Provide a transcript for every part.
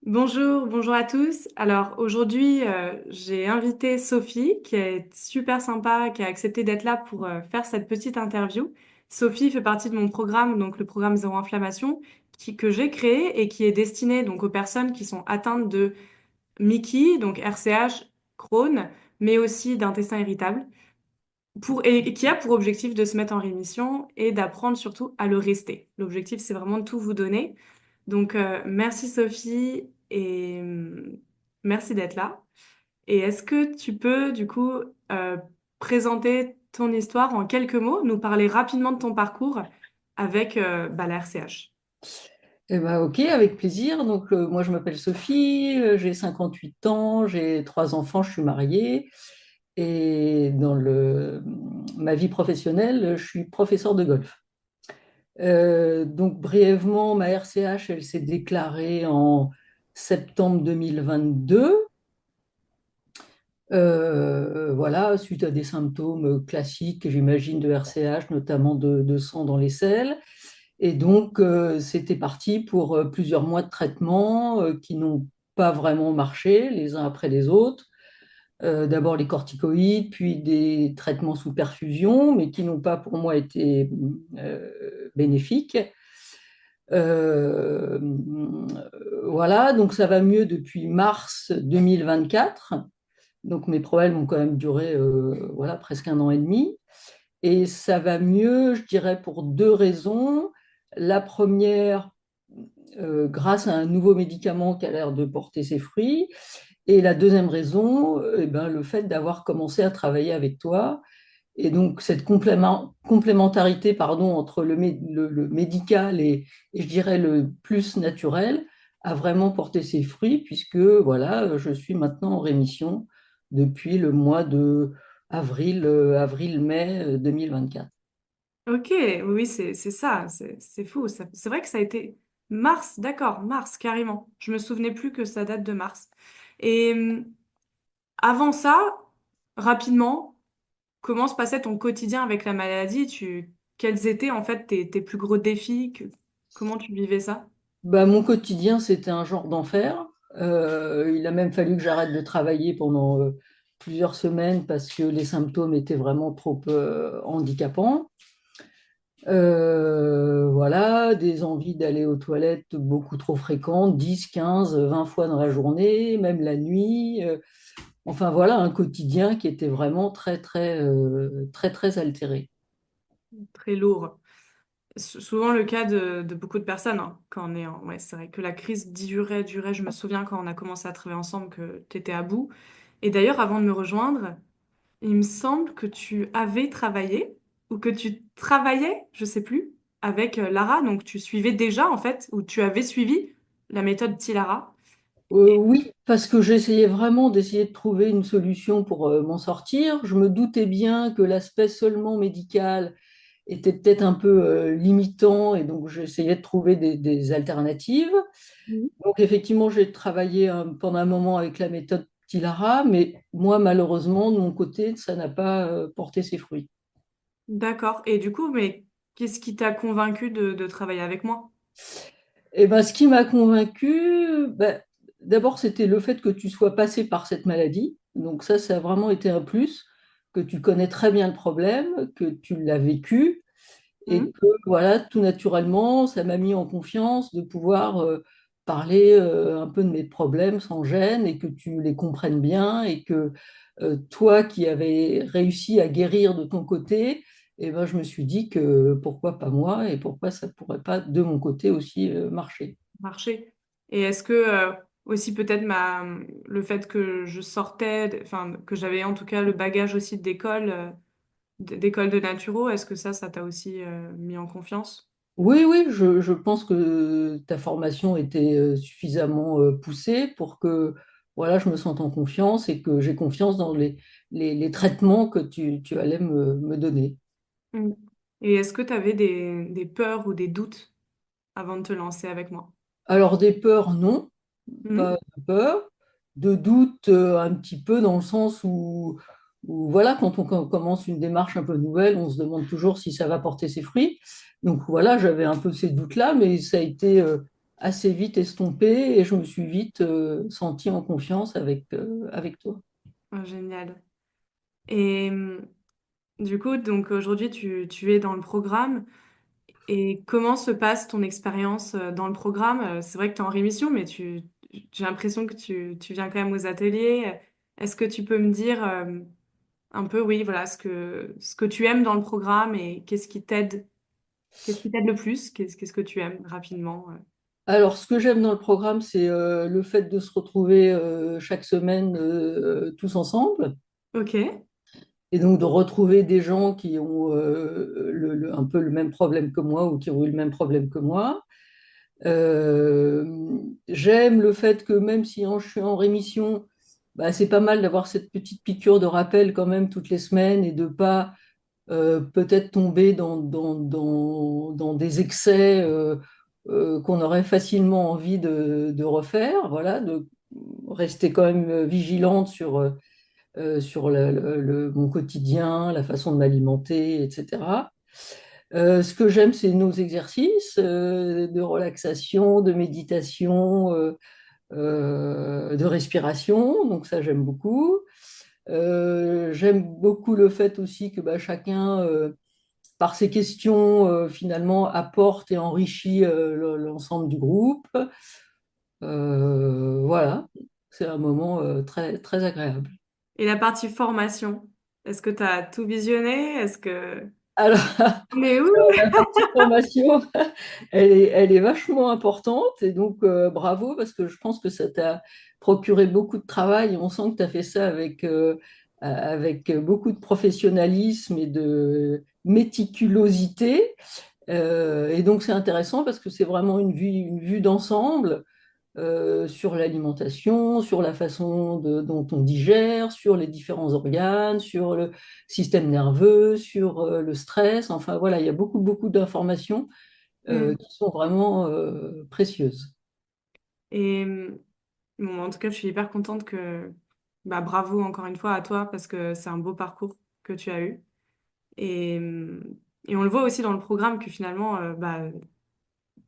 Bonjour, bonjour à tous. Alors aujourd'hui, j'ai invité Sophie, qui est super sympa, qui a accepté d'être là pour faire cette petite interview. Sophie fait partie de mon programme, donc le programme Zéro Inflammation, que j'ai créé et qui est destiné donc aux personnes qui sont atteintes de Mickey, donc RCH, Crohn, mais aussi d'intestin irritable, et qui a pour objectif de se mettre en rémission et d'apprendre surtout à le rester. L'objectif, c'est vraiment de tout vous donner. Donc, merci Sophie et merci d'être là. Et est-ce que tu peux, du coup, euh, présenter ton histoire en quelques mots, nous parler rapidement de ton parcours avec la RCH? Eh ben, ok, avec plaisir. Donc, moi, je m'appelle Sophie, j'ai 58 ans, j'ai trois enfants, je suis mariée. Et ma vie professionnelle, je suis professeur de golf. Donc, brièvement, ma RCH, elle s'est déclarée en septembre 2022. Voilà, suite à des symptômes classiques, j'imagine, de RCH, notamment de sang dans les selles. Et donc, c'était parti pour plusieurs mois de traitement qui n'ont pas vraiment marché les uns après les autres. D'abord les corticoïdes, puis des traitements sous perfusion, mais qui n'ont pas pour moi été bénéfiques. Euh, voilà, donc ça va mieux depuis mars 2024. Donc mes problèmes ont quand même duré voilà, presque un an et demi. Et ça va mieux, je dirais, pour deux raisons. La première, grâce à un nouveau médicament qui a l'air de porter ses fruits. Et la deuxième raison, eh ben, le fait d'avoir commencé à travailler avec toi. Et donc, cette complémentarité pardon, entre le médical et, je dirais, le plus naturel a vraiment porté ses fruits, puisque voilà, je suis maintenant en rémission depuis le mois de avril-mai 2024. Ok, oui, c'est ça, c'est fou. C'est vrai que ça a été mars, d'accord, mars, carrément. Je me souvenais plus que ça date de mars. Et avant ça, rapidement, comment se passait ton quotidien avec la maladie? Quels étaient en fait tes plus gros défis? Comment tu vivais ça? Bah, mon quotidien, c'était un genre d'enfer. Il a même fallu que j'arrête de travailler pendant plusieurs semaines parce que les symptômes étaient vraiment trop handicapants. Voilà, des envies d'aller aux toilettes beaucoup trop fréquentes, 10, 15, 20 fois dans la journée, même la nuit. Enfin voilà, un quotidien qui était vraiment très, très, très, très altéré. Très lourd. Souvent le cas de beaucoup de personnes, hein, quand on est en... Ouais, c'est vrai que la crise durait, durait. Je me souviens quand on a commencé à travailler ensemble que tu étais à bout. Et d'ailleurs, avant de me rejoindre, il me semble que tu avais travaillé ou que tu travaillais, je sais plus, avec Lara. Donc tu suivais déjà en fait, ou tu avais suivi la méthode Tilara. Oui, parce que j'essayais vraiment d'essayer de trouver une solution pour m'en sortir. Je me doutais bien que l'aspect seulement médical était peut-être un peu limitant et donc j'essayais de trouver des alternatives. Mhm. Donc effectivement, j'ai travaillé pendant un moment avec la méthode Tilara, mais moi, malheureusement, de mon côté, ça n'a pas porté ses fruits. D'accord. Et du coup, mais qu'est-ce qui t'a convaincu de travailler avec moi? Et ben, ce qui m'a convaincu, ben, d'abord, c'était le fait que tu sois passé par cette maladie. Donc ça a vraiment été un plus, que tu connais très bien le problème, que tu l'as vécu, et Mhm. que voilà, tout naturellement, ça m'a mis en confiance de pouvoir parler un peu de mes problèmes sans gêne et que tu les comprennes bien et que toi qui avais réussi à guérir de ton côté, eh ben, je me suis dit que pourquoi pas moi et pourquoi ça pourrait pas de mon côté aussi marcher. Marché. Et est-ce que aussi peut-être le fait que je sortais, enfin que j'avais en tout cas le bagage aussi d'école, d'école de naturo, est-ce que ça t'a aussi mis en confiance? Oui, oui, je pense que ta formation était suffisamment poussée pour que voilà, je me sente en confiance et que j'ai confiance dans les traitements que tu allais me donner. Mm. Et est-ce que tu avais des peurs ou des doutes avant de te lancer avec moi? Alors des peurs, non, Mhm. pas de peur, de doute un petit peu dans le sens où voilà, quand on commence une démarche un peu nouvelle, on se demande toujours si ça va porter ses fruits. Donc voilà, j'avais un peu ces doutes-là, mais ça a été assez vite estompé et je me suis vite sentie en confiance avec toi. Oh, génial. Et du coup, donc aujourd'hui, tu es dans le programme. Et comment se passe ton expérience dans le programme? C'est vrai que tu es en rémission, mais j'ai l'impression que tu viens quand même aux ateliers. Est-ce que tu peux me dire un peu, oui, voilà, ce que tu aimes dans le programme et qu'est-ce qui t'aide le plus? Qu'est-ce que tu aimes rapidement? Alors, ce que j'aime dans le programme, c'est le fait de se retrouver chaque semaine tous ensemble Ok. et donc de retrouver des gens qui ont un peu le même problème que moi ou qui ont eu le même problème que moi. Euh, J'aime le fait que même si je suis en rémission, bah, c'est pas mal d'avoir cette petite piqûre de rappel quand même toutes les semaines et de pas peut-être tomber dans des excès qu'on aurait facilement envie de refaire, voilà, de rester quand même vigilante sur mon quotidien, la façon de m'alimenter, etc. Ce que j'aime, c'est nos exercices de relaxation, de méditation, de respiration, donc ça j'aime beaucoup. J'aime beaucoup le fait aussi que bah, chacun, par ses questions, finalement, apporte et enrichit l'ensemble du groupe. Voilà, c'est un moment très, très agréable. Et la partie formation, est-ce que tu as tout visionné? Est-ce que... Alors, On est où? la partie formation, elle est vachement importante et donc bravo parce que je pense que ça t'a procuré beaucoup de travail. On sent que tu as fait ça avec beaucoup de professionnalisme et de méticulosité. Et donc c'est intéressant parce que c'est vraiment une vue d'ensemble sur l'alimentation, sur la façon dont on digère, sur les différents organes, sur le système nerveux, sur le stress. Enfin voilà, il y a beaucoup, beaucoup d'informations Hmm. qui sont vraiment précieuses. Et bon, en tout cas, je suis hyper contente que... Bah, bravo encore une fois à toi parce que c'est un beau parcours que tu as eu. Et, et on le voit aussi dans le programme que finalement, bah,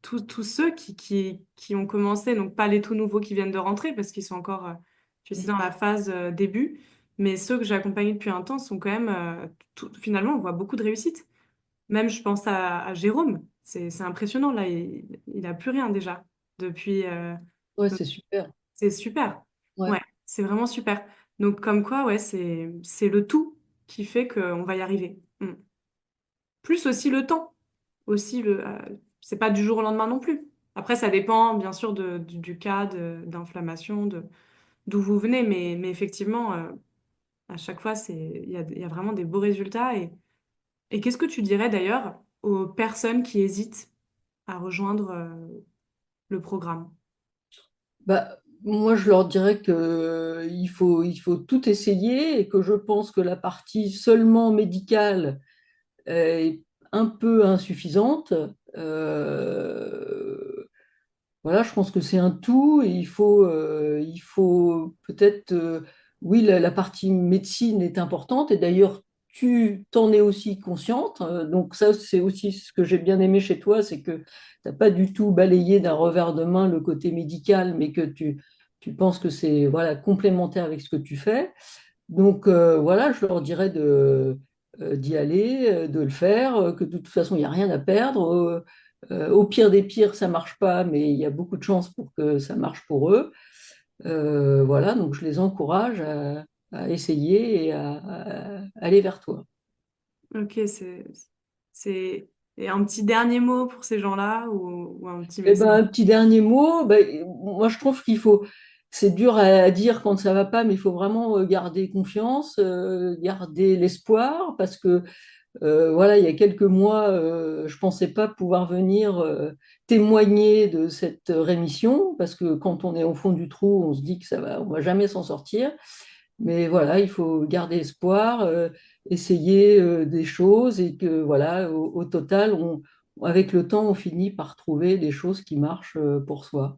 tous ceux qui ont commencé, donc pas les tout nouveaux qui viennent de rentrer parce qu'ils sont encore, tu sais, dans la phase début, mais ceux que j'ai accompagnés depuis un temps sont quand même, finalement, on voit beaucoup de réussite. Même, je pense à Jérôme, c'est impressionnant, là, il a plus rien déjà depuis. Ouais, Donc, c'est super. c'est super. Ouais. Ouais, c'est vraiment super. Donc, comme quoi, ouais, c'est le tout qui fait qu'on va y arriver. Mm. Plus aussi le temps. Aussi, c'est pas du jour au lendemain non plus. Après, ça dépend bien sûr du cas d'inflammation, d'où vous venez, mais effectivement, à chaque fois, il y a vraiment des beaux résultats. Et qu'est-ce que tu dirais d'ailleurs aux personnes qui hésitent à rejoindre le programme? Bah, moi, je leur dirais que il faut tout essayer et que je pense que la partie seulement médicale est un peu insuffisante. Euh, Voilà, je pense que c'est un tout et il faut peut-être, oui, la partie médecine est importante et d'ailleurs, tu t'en es aussi consciente. Donc ça, c'est aussi ce que j'ai bien aimé chez toi, c'est que tu n'as pas du tout balayé d'un revers de main le côté médical, mais que tu penses que c'est voilà, complémentaire avec ce que tu fais. Donc voilà, je leur dirais d'y aller, de le faire, que de toute façon, il n'y a rien à perdre. Au pire des pires, ça marche pas, mais il y a beaucoup de chances pour que ça marche pour eux. Voilà, donc je les encourage à essayer et à aller vers toi. Ok, c'est... Et un petit dernier mot pour ces gens-là ou un petit Eh ben, message? un petit dernier mot, ben, moi je trouve qu'il faut, c'est dur à dire quand ça va pas, mais il faut vraiment garder confiance, garder l'espoir, parce que voilà, il y a quelques mois, je ne pensais pas pouvoir venir témoigner de cette rémission, parce que quand on est au fond du trou, on se dit que ça va, on va jamais s'en sortir. Mais voilà, il faut garder espoir, essayer des choses et que voilà, au total, avec le temps, on finit par trouver des choses qui marchent pour soi.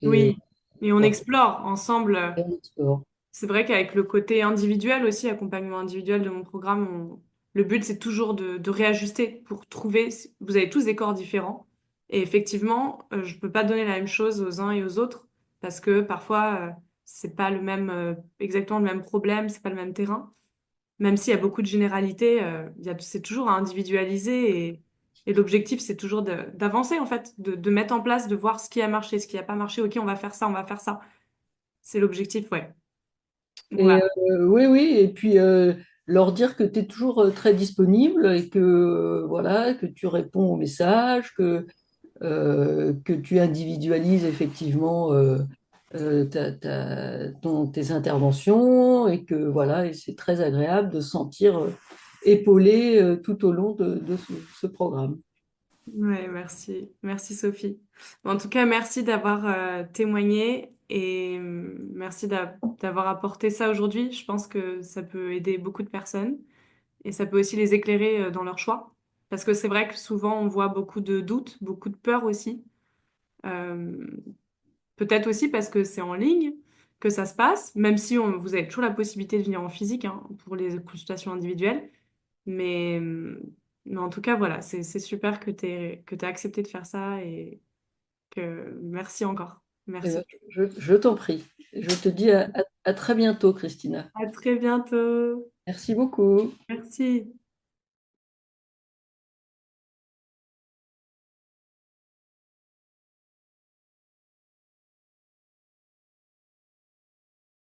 Et Oui, et on voilà, explore ensemble. et on explore. C'est vrai qu'avec le côté individuel aussi, accompagnement individuel de mon programme, le but c'est toujours de réajuster pour trouver. Vous avez tous des corps différents. Et effectivement, je peux pas donner la même chose aux uns et aux autres parce que parfois, c'est pas le même, exactement le même problème, c'est pas le même terrain. Même s'il y a beaucoup de généralités, c'est toujours à individualiser et l'objectif, c'est toujours d'avancer en fait, de mettre en place, de voir ce qui a marché, ce qui n'a pas marché. Ok, on va faire ça, on va faire ça. C'est l'objectif, ouais. Et Voilà. oui, oui, et puis leur dire que tu es toujours très disponible et que voilà, que tu réponds aux messages, que tu individualises effectivement tes interventions et que voilà, et c'est très agréable de se sentir épaulé tout au long de ce programme. Ouais, merci. Merci Sophie. En tout cas, merci d'avoir témoigné et merci d'avoir apporté ça aujourd'hui. Je pense que ça peut aider beaucoup de personnes et ça peut aussi les éclairer dans leur choix. Parce que c'est vrai que souvent on voit beaucoup de doutes, beaucoup de peur aussi. Euh, Peut-être aussi parce que c'est en ligne que ça se passe, même si vous avez toujours la possibilité de venir en physique hein, pour les consultations individuelles. Mais, euh, mais en tout cas, voilà, c'est super que tu accepté de faire ça et que merci encore. Eh ben, Merci. je t'en prie. Je te dis à très bientôt, Christina. À très bientôt. Merci beaucoup. Merci.